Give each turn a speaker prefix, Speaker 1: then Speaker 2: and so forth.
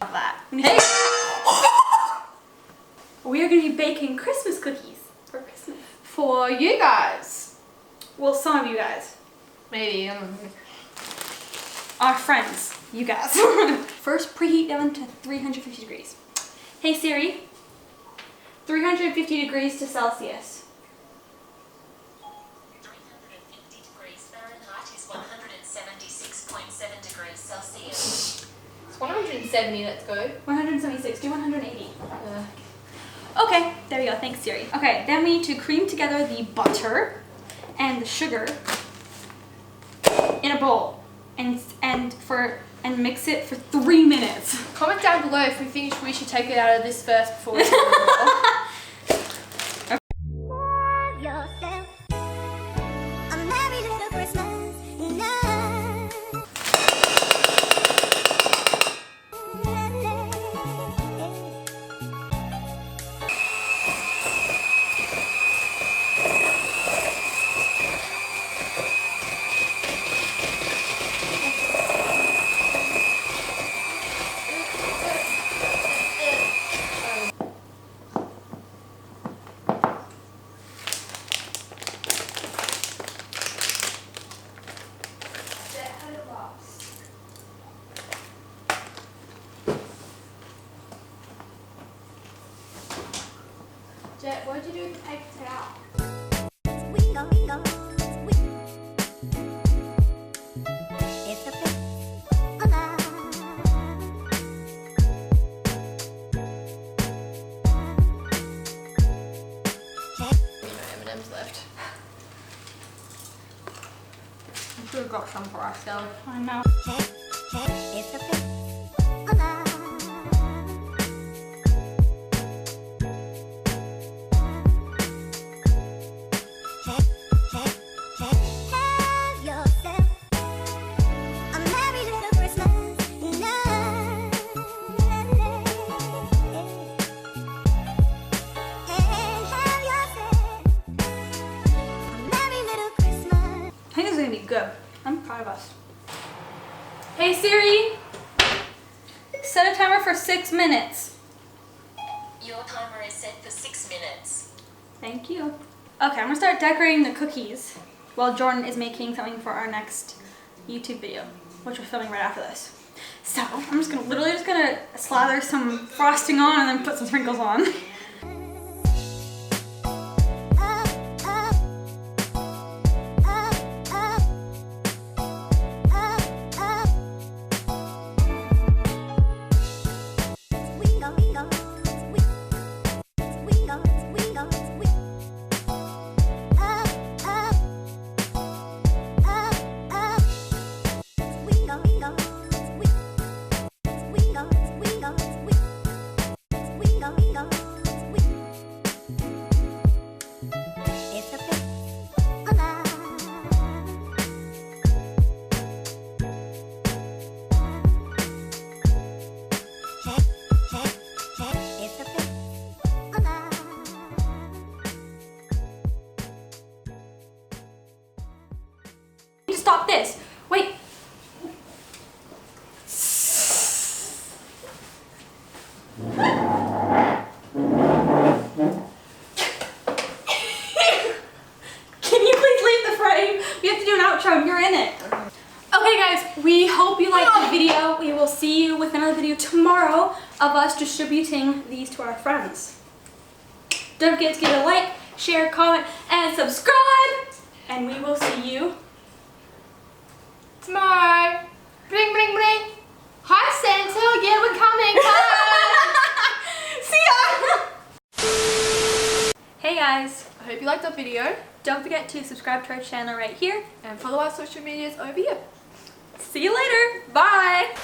Speaker 1: That. Hey! We are going to be baking Christmas cookies for Christmas.
Speaker 2: For you guys.
Speaker 1: Well, some of you guys.
Speaker 2: Maybe.
Speaker 1: Our friends. You guys. First, preheat the oven to 350 degrees. Hey Siri. 350 degrees to Celsius.
Speaker 3: 350 degrees Fahrenheit is 176.7 degrees Celsius.
Speaker 2: It's 170, let's go.
Speaker 1: 176, do 180. Okay, there we go, thanks Siri. Okay, then we need to cream together the butter and the sugar in a bowl and mix it for 3 minutes.
Speaker 2: Comment down below if you think we should take it out of this first before we do it. Jet, what did you do with the paper towel? M&M's left. We should have got some for ourselves.
Speaker 1: I know. I think this is gonna be good. I'm proud of us. Hey Siri, set a timer for 6 minutes.
Speaker 3: Your timer is set for 6 minutes.
Speaker 1: Thank you. Okay, I'm gonna start decorating the cookies while Jordan is making something for our next YouTube video, which we're filming right after this. So I'm just gonna literally slather some frosting on and then put some sprinkles on. Stop this. Wait. Can you please leave the frame? We have to do an outro and you're in it. Okay guys, we hope you liked the video. We will see you with another video tomorrow of us distributing these to our friends. Don't forget to give it a like, share, comment, and subscribe. And we will see you
Speaker 2: tomorrow. Bling, bling, bling. Hi, Santa. Yeah, we're coming. Bye.
Speaker 1: See ya! Hey guys.
Speaker 2: I hope you liked our video.
Speaker 1: Don't forget to subscribe to our channel right here.
Speaker 2: And follow our social medias over here.
Speaker 1: See you later. Bye.